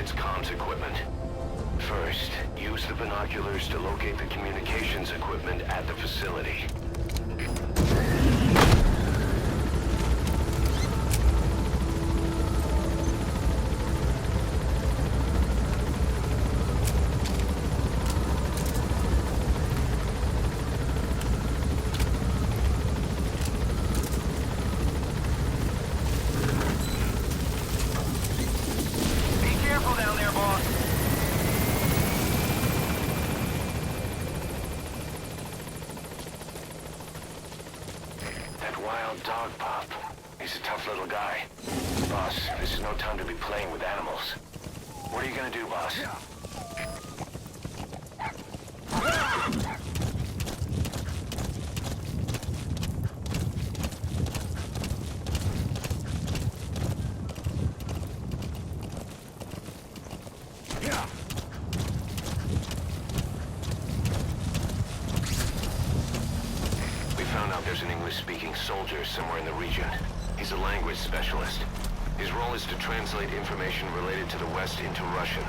its comms equipment. First, use the binoculars to locate the communications equipment at the facility. Dog Pop. He's a tough little guy. Boss, this is no time to be playing with animals. What are you gonna do, boss? There's an English-speaking soldier somewhere in the region. He's a language specialist. His role is to translate information related to the West into Russian.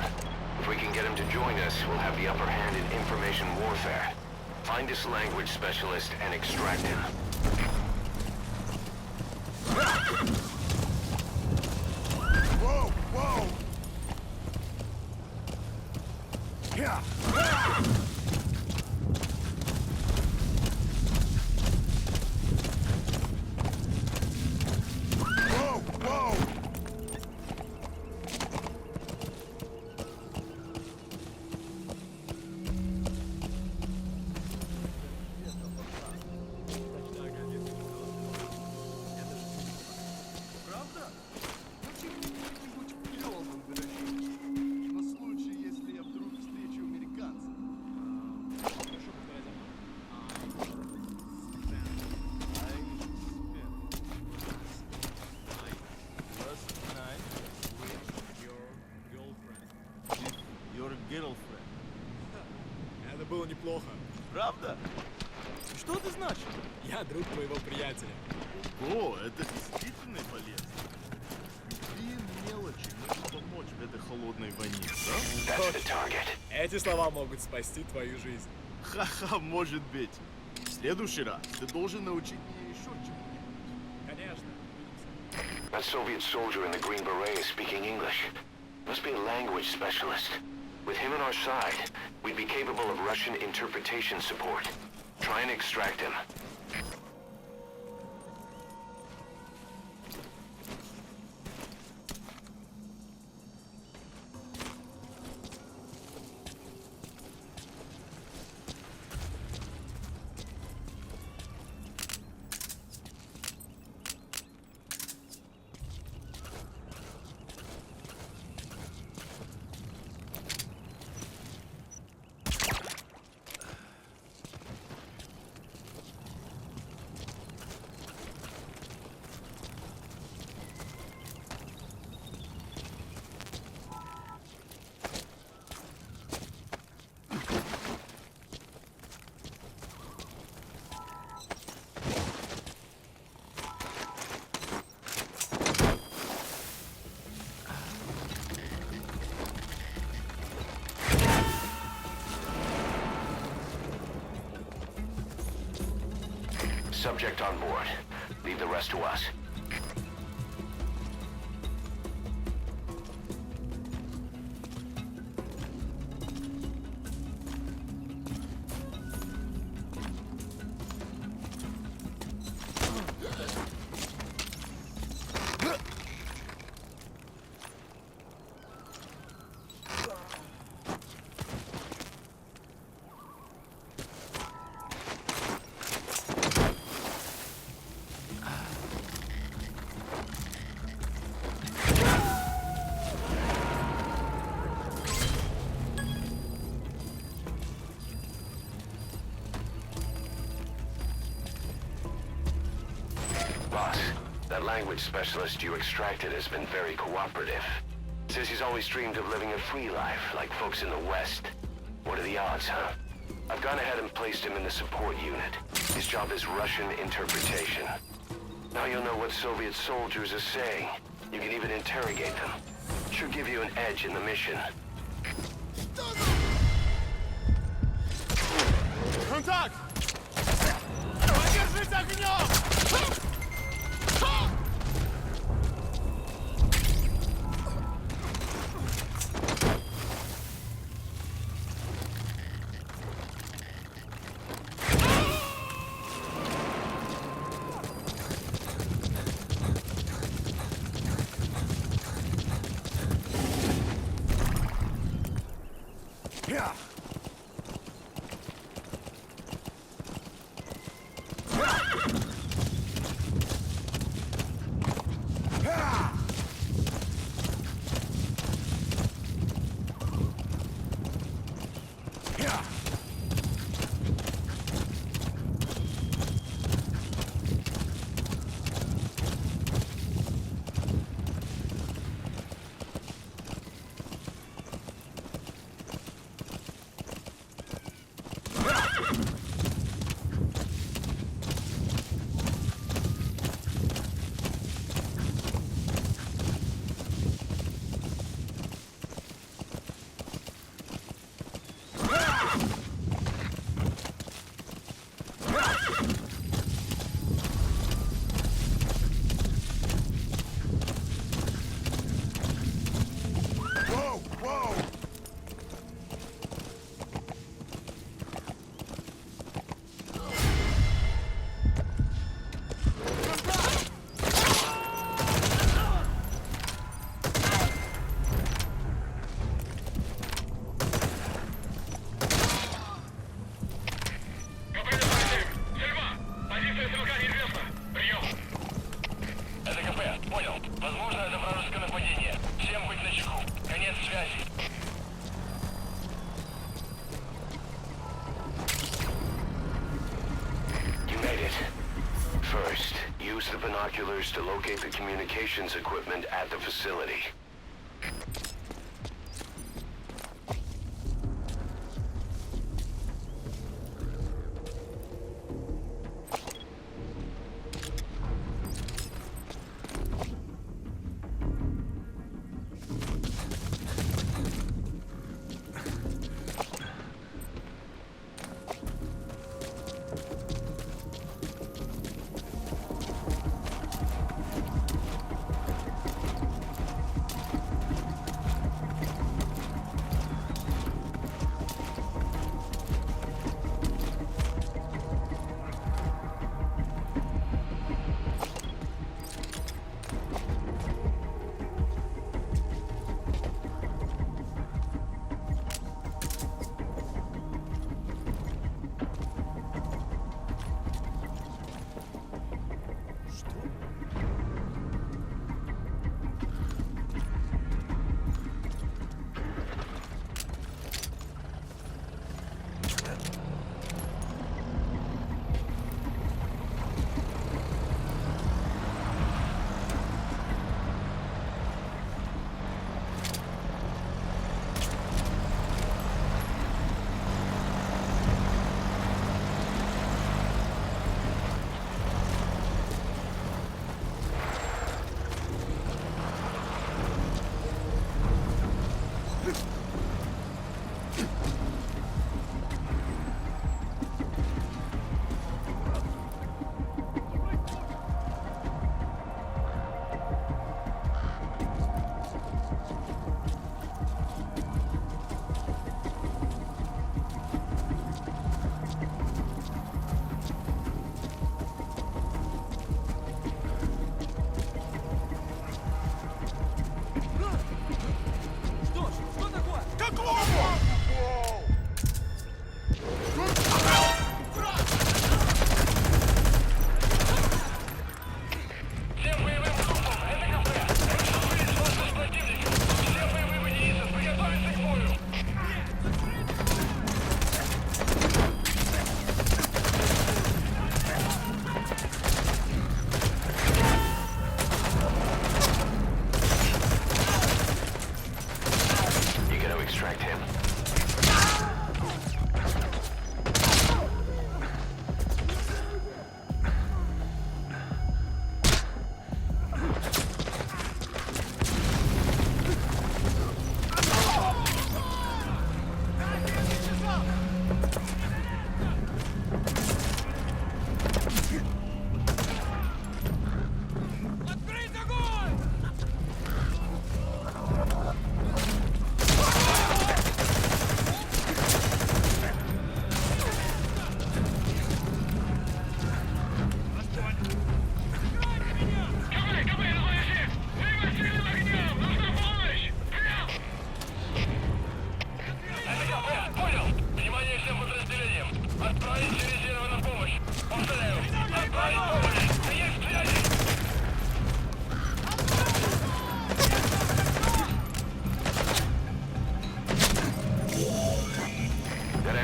If we can get him to join us, we'll have the upper hand in information warfare. Find this language specialist and extract him. Whoa! Whoa! Yeah! Girlfriend. Это было неплохо. Правда? Что это значит? Я друг твоего приятеля. О, это действительно полезно. Две мелочи могут помочь в этой холодной войне, да? That's the target. Эти слова могут спасти твою жизнь. Ха-ха, может быть. В следующий раз ты должен научить меня еще чему-нибудь. Конечно. That Soviet soldier in the Green Beret is speaking English. Must be a language specialist. With him on our side, we'd be capable of Russian interpretation support. Try and extract him. Subject on board. Leave the rest to us. Boss, that language specialist you extracted has been very cooperative. Says he's always dreamed of living a free life, like folks in the West. What are the odds, huh? I've gone ahead and placed him in the support unit. His job is Russian interpretation. Now you'll know what Soviet soldiers are saying. You can even interrogate them. should give you an edge in the mission. Контакт! Поддержите огнем! Yeah. First, use the binoculars to locate the communications equipment at the facility.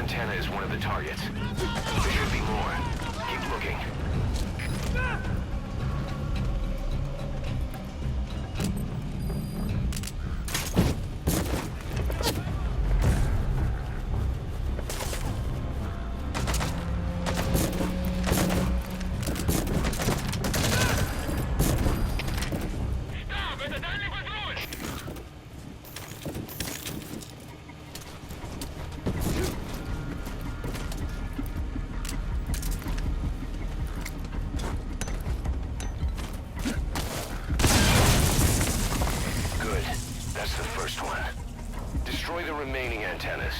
antenna is one of the targets. There should be more. Keep looking. That's the first one. Destroy the remaining antennas.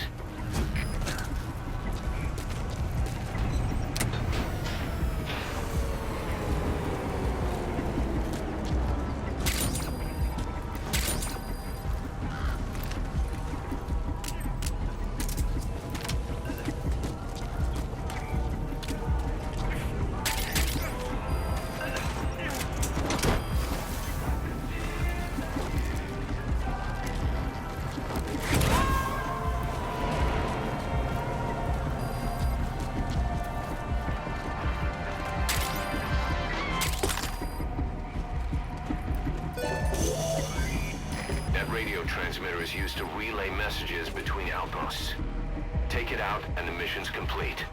Radio transmitter is used to relay messages between outposts. Take it out and the mission's complete.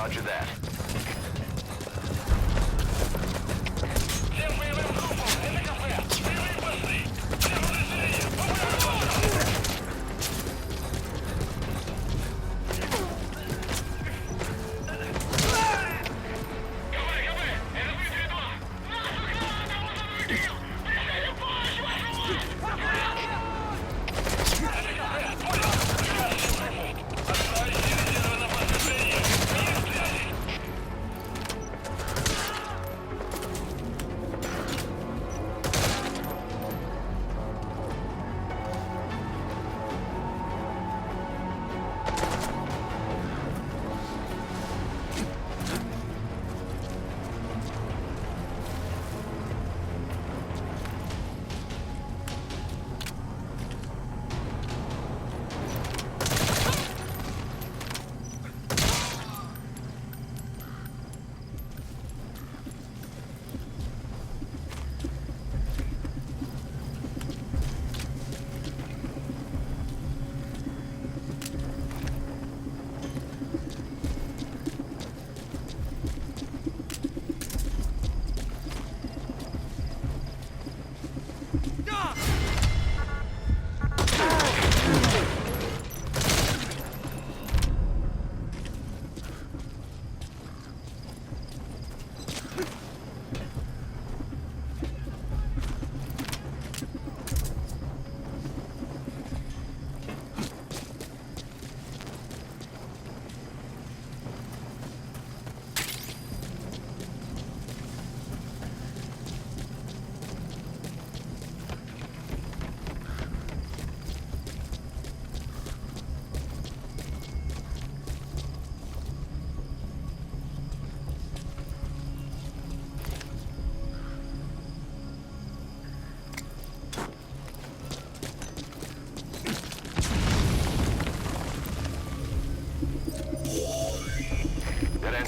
Roger that.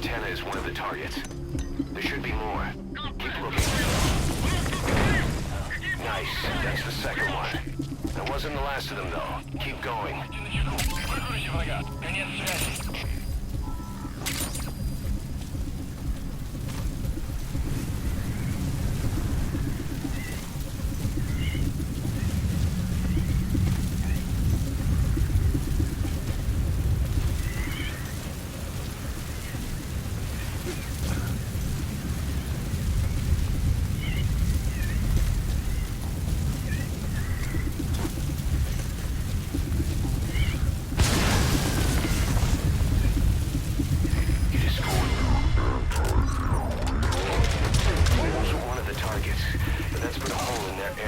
antenna is one of the targets. There should be more. Keep looking. Nice. That's the second one. That wasn't the last of them, though. Keep going.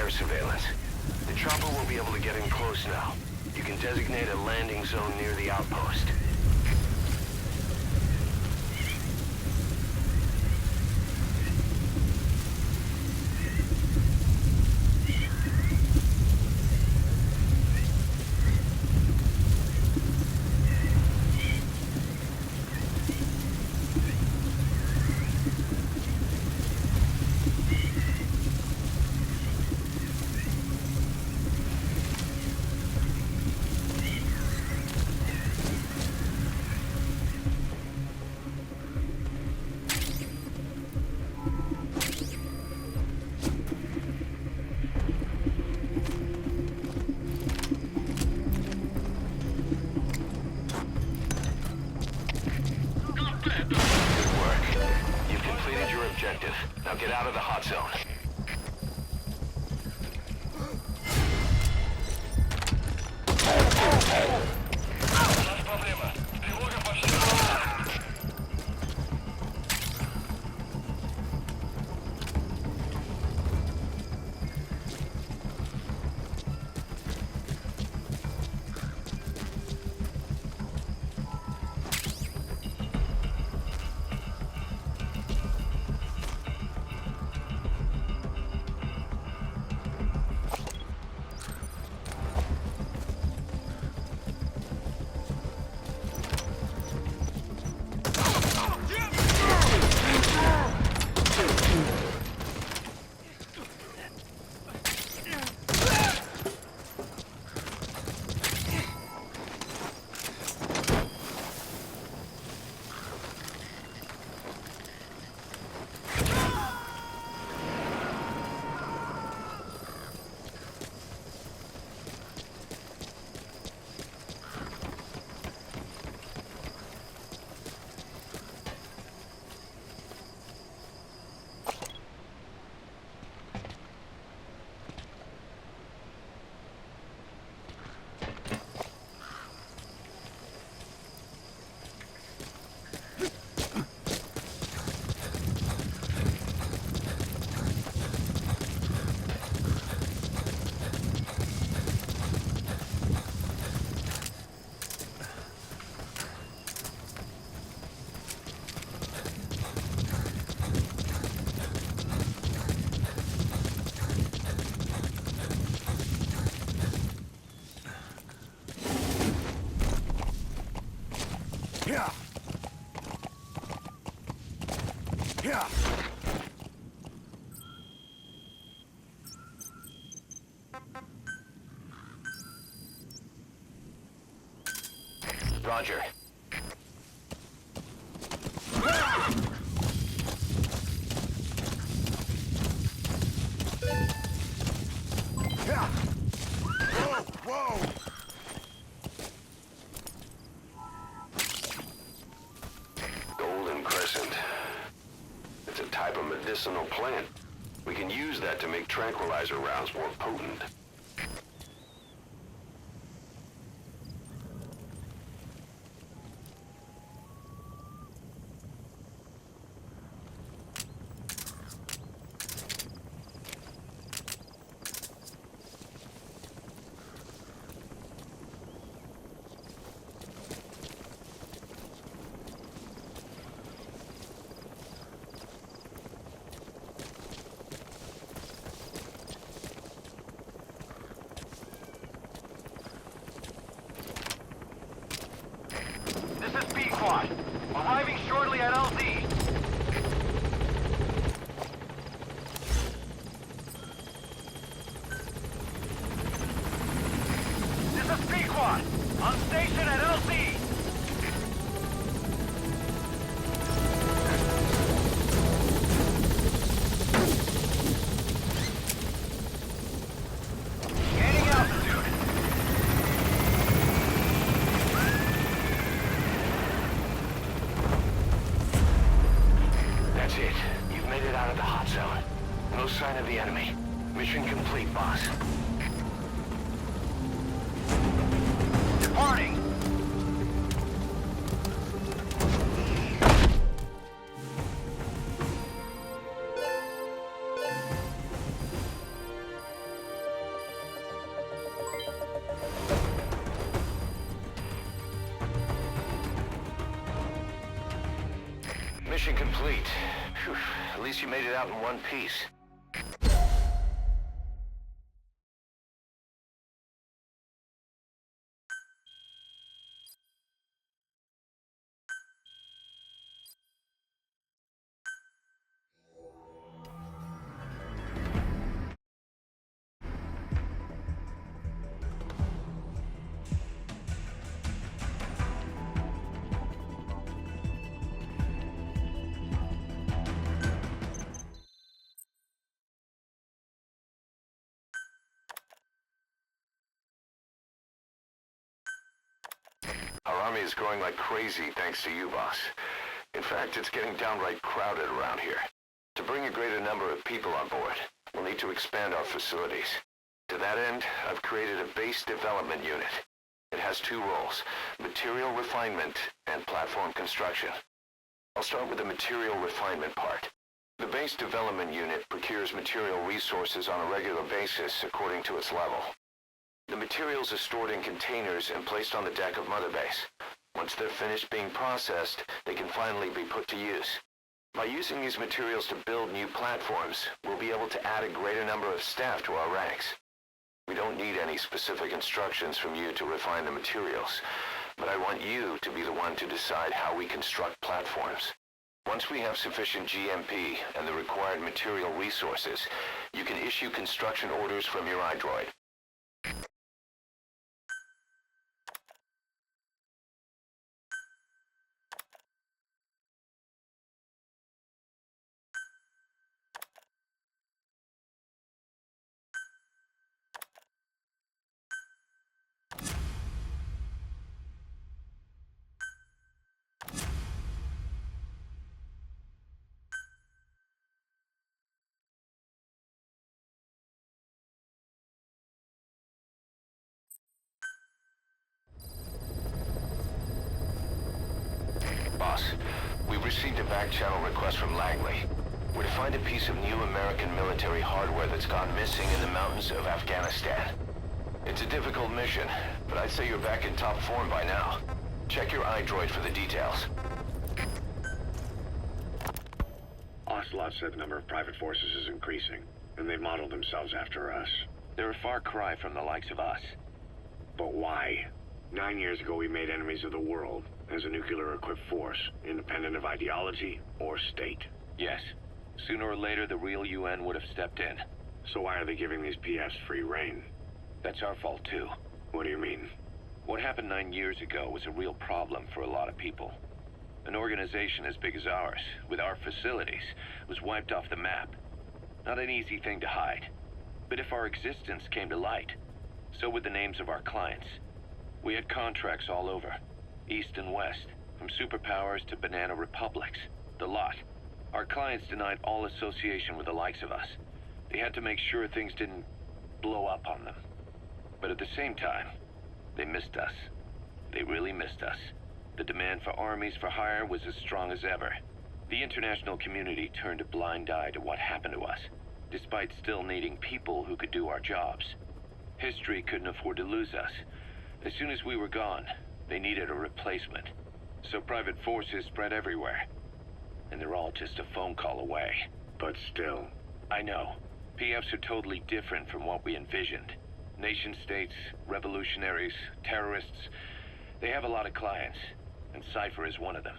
Surveillance. The chopper will be able to get in close now. You can designate a landing zone near the outpost. Objective. Now get out of the hot zone. Roger. Whoa! Golden Crescent. It's a type of medicinal plant. We can use that to make tranquilizer rounds more potent. at the hot zone. No sign of the enemy. Mission complete, boss. Departing! Mission complete. Phew, at least you made it out in one piece. Our army is growing like crazy thanks to you, boss. In fact, it's getting downright crowded around here. To bring a greater number of people on board, we'll need to expand our facilities. To that end, I've created a base development unit. It has two roles, material refinement and platform construction. I'll start with the material refinement part. The base development unit procures material resources on a regular basis according to its level. The materials are stored in containers and placed on the deck of Mother Base. Once they're finished being processed, they can finally be put to use. By using these materials to build new platforms, we'll be able to add a greater number of staff to our ranks. We don't need any specific instructions from you to refine the materials, but I want you to be the one to decide how we construct platforms. Once we have sufficient GMP and the required material resources, you can issue construction orders from your iDroid. Boss, we've received a back-channel request from Langley. We're to find a piece of new American military hardware that's gone missing in the mountains of Afghanistan. It's a difficult mission, but I'd say you're back in top form by now. Check your iDroid for the details. Ocelot said the number of private forces is increasing, and they've modeled themselves after us. They're a far cry from the likes of us. But why? 9 years ago we made enemies of the world as a nuclear-equipped force, independent of ideology or state. Yes. Sooner or later, the real UN would have stepped in. So why are they giving these Ps free rein? That's our fault, too. What do you mean? What happened 9 years ago was a real problem for a lot of people. An organization as big as ours, with our facilities, was wiped off the map. Not an easy thing to hide. But if our existence came to light, so would the names of our clients. We had contracts all over, east and west, from superpowers to banana republics, the lot. Our clients denied all association with the likes of us. They had to make sure things didn't blow up on them. But at the same time, they missed us. They really missed us. The demand for armies for hire was as strong as ever. The international community turned a blind eye to what happened to us, despite still needing people who could do our jobs. History couldn't afford to lose us. As soon as we were gone, they needed a replacement. So private forces spread everywhere. And they're all just a phone call away. But still. I know. PFs are totally different from what we envisioned. Nation-states, revolutionaries, terrorists. They have a lot of clients, and Cypher is one of them.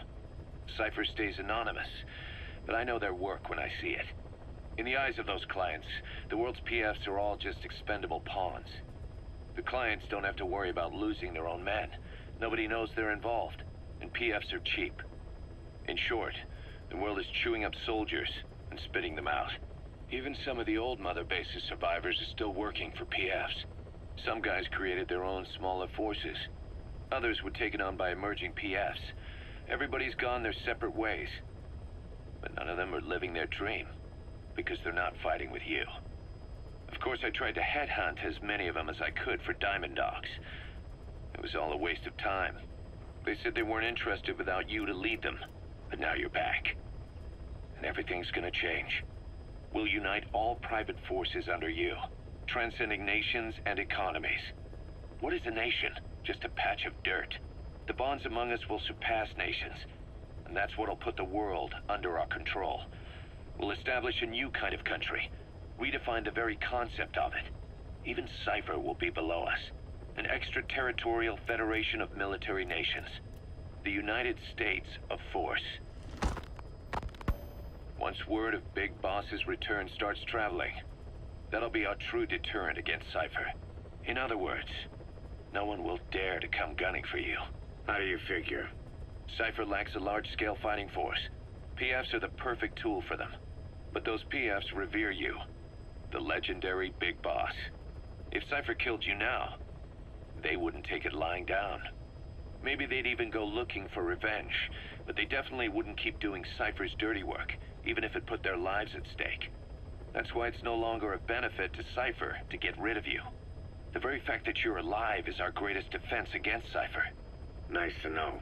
Cypher stays anonymous, but I know their work when I see it. In the eyes of those clients, the world's PFs are all just expendable pawns. The clients don't have to worry about losing their own men. Nobody knows they're involved, and PFs are cheap. In short, the world is chewing up soldiers and spitting them out. Even some of the old Mother Base's survivors are still working for PFs. Some guys created their own smaller forces. Others were taken on by emerging PFs. Everybody's gone their separate ways. But none of them are living their dream. because they're not fighting with you. Of course, I tried to headhunt as many of them as I could for Diamond Dogs. It was all a waste of time. They said they weren't interested without you to lead them, but now you're back. And everything's gonna change. We'll unite all private forces under you, transcending nations and economies. What is a nation? Just a patch of dirt. The bonds among us will surpass nations, and that's what'll put the world under our control. We'll establish a new kind of country, redefine the very concept of it. Even Cypher will be below us. An extraterritorial federation of military nations. The United States of Force. Once word of Big Boss's return starts traveling, that'll be our true deterrent against Cypher. In other words, no one will dare to come gunning for you. How do you figure? Cypher lacks a large-scale fighting force. Ps5 are the perfect tool for them. But those Ps5 revere you, the legendary Big Boss. If Cypher killed you now, they wouldn't take it lying down. Maybe they'd even go looking for revenge, but they definitely wouldn't keep doing Cypher's dirty work, even if it put their lives at stake. That's why it's no longer a benefit to Cypher to get rid of you. The very fact that you're alive is our greatest defense against Cypher. Nice to know.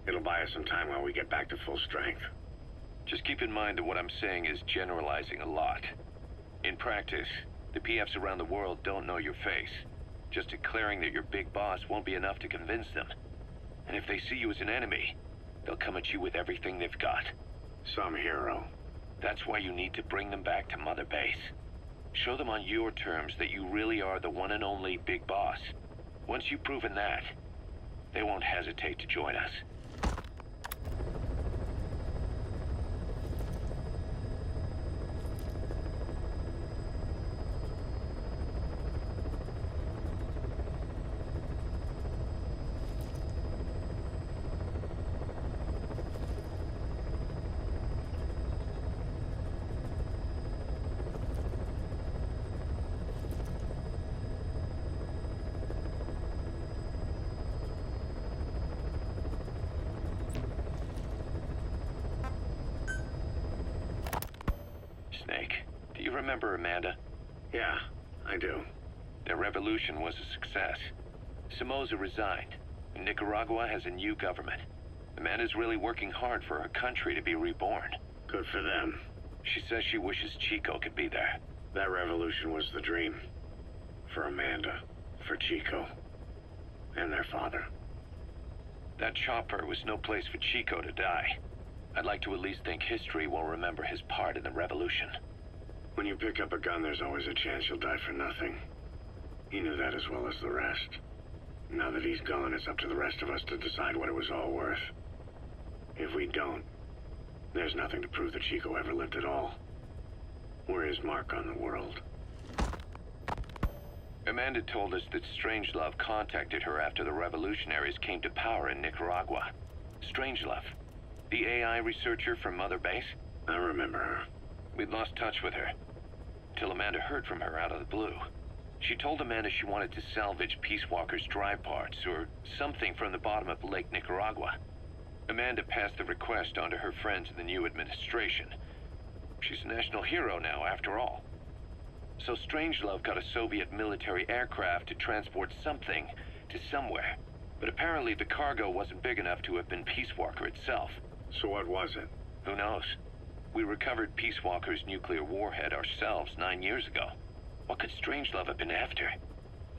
It'll buy us some time while we get back to full strength. Just keep in mind that what I'm saying is generalizing a lot. In practice, the Ps5 around the world don't know your face. Just declaring that you're Big Boss won't be enough to convince them. And if they see you as an enemy, they'll come at you with everything they've got. Some hero. That's why you need to bring them back to Mother Base. Show them on your terms that you really are the one and only Big Boss. Once you've proven that, they won't hesitate to join us. Snake, do you remember Amanda? Yeah, I do. Their revolution was a success. Somoza resigned, and Nicaragua has a new government. Amanda's really working hard for her country to be reborn. Good for them. She says she wishes Chico could be there. That revolution was the dream. For Amanda, for Chico, and their father. That chopper was no place for Chico to die. I'd like to at least think history will remember his part in the revolution. When you pick up a gun, there's always a chance you'll die for nothing. He knew that as well as the rest. Now that he's gone, it's up to the rest of us to decide what it was all worth. If we don't, there's nothing to prove that Chico ever lived at all. We're his mark on the world. Amanda told us that Strangelove contacted her after the revolutionaries came to power in Nicaragua. Strangelove, the AI researcher from Mother Base? I remember her. We'd lost touch with her, till Amanda heard from her out of the blue. She told Amanda she wanted to salvage Peace Walker's drive parts, or something from the bottom of Lake Nicaragua. Amanda passed the request on to her friends in the new administration. She's a national hero now, after all. So Strangelove got a Soviet military aircraft to transport something to somewhere. But apparently the cargo wasn't big enough to have been Peace Walker itself. So what was it? Who knows? We recovered Peace Walker's nuclear warhead ourselves 9 years ago. What could Strangelove have been after?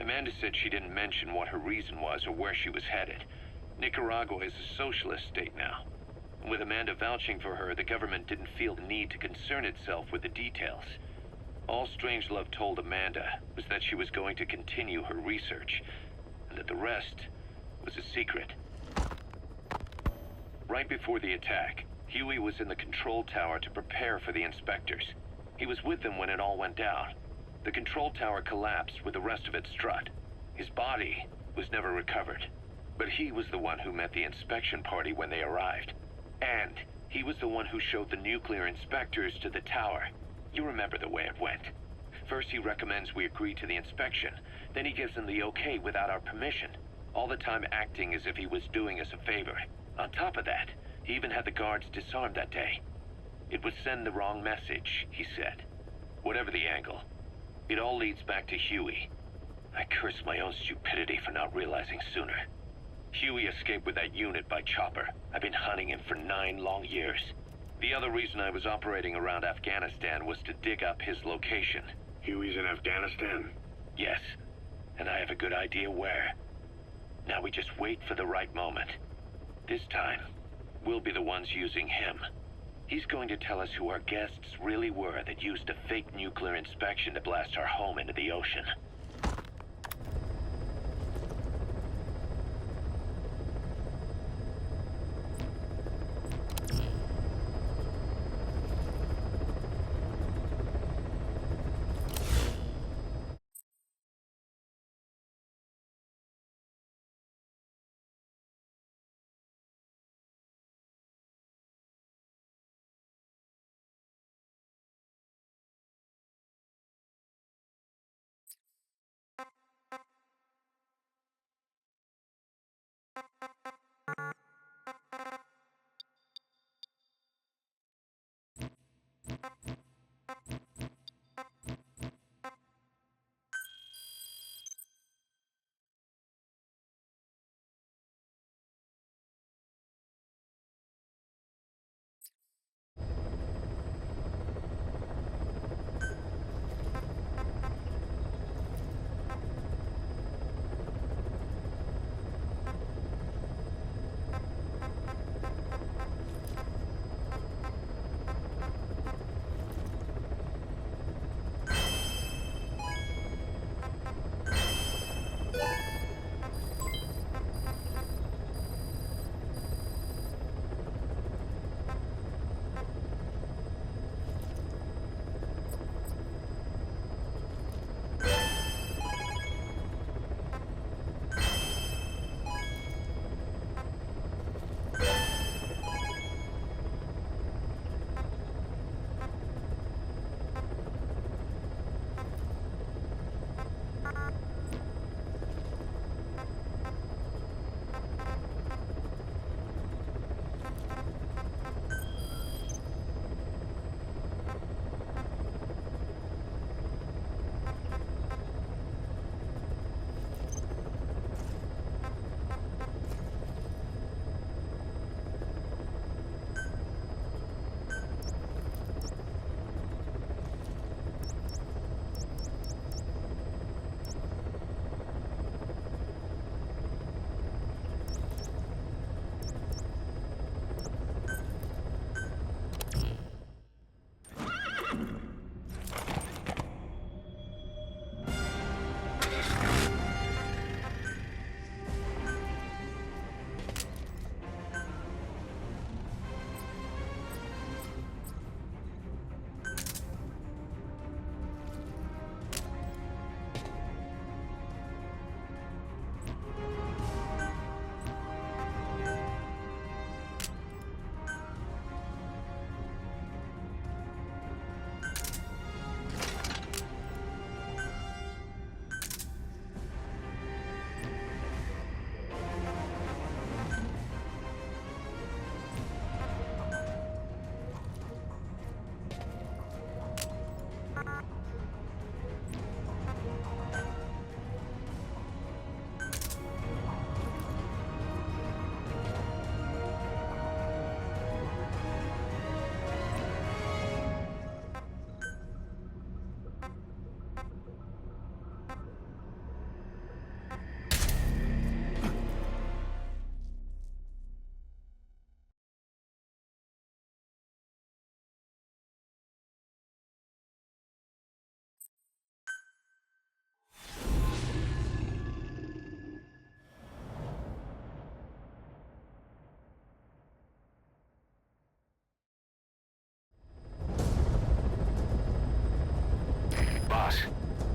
Amanda said she didn't mention what her reason was or where she was headed. Nicaragua is a socialist state now. And with Amanda vouching for her, the government didn't feel the need to concern itself with the details. All Strangelove told Amanda was that she was going to continue her research, and that the rest was a secret. Right before the attack, Huey was in the control tower to prepare for the inspectors. He was with them when it all went down. The control tower collapsed with the rest of it strut. His body was never recovered. But he was the one who met the inspection party when they arrived. And he was the one who showed the nuclear inspectors to the tower. You remember the way it went. First he recommends we agree to the inspection. Then he gives them the okay without our permission. All the time acting as if he was doing us a favor. On top of that, he even had the guards disarmed that day. It would send the wrong message, he said. Whatever the angle, it all leads back to Huey. I curse my own stupidity for not realizing sooner. Huey escaped with that unit by chopper. I've been hunting him for 9 long years. The other reason I was operating around Afghanistan was to dig up his location. Huey's in Afghanistan? Yes, and I have a good idea where. Now we just wait for the right moment. This time, we'll be the ones using him. He's going to tell us who our guests really were that used a fake nuclear inspection to blast our home into the ocean.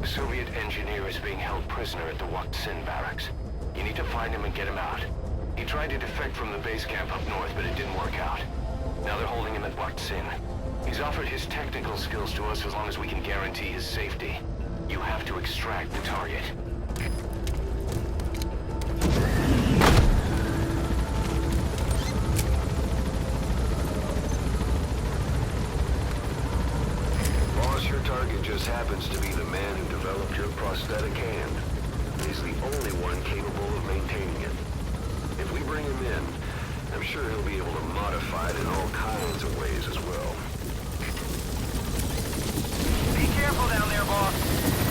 The Soviet engineer is being held prisoner at the Waksin barracks. You need to find him and get him out. He tried to defect from the base camp up north, but it didn't work out. Now they're holding him at Waksin. He's offered his technical skills to us as long as we can guarantee his safety. You have to extract the target. just happens to be the man who developed your prosthetic hand. He's the only one capable of maintaining it. If we bring him in, I'm sure he'll be able to modify it in all kinds of ways as well. Be careful down there, boss.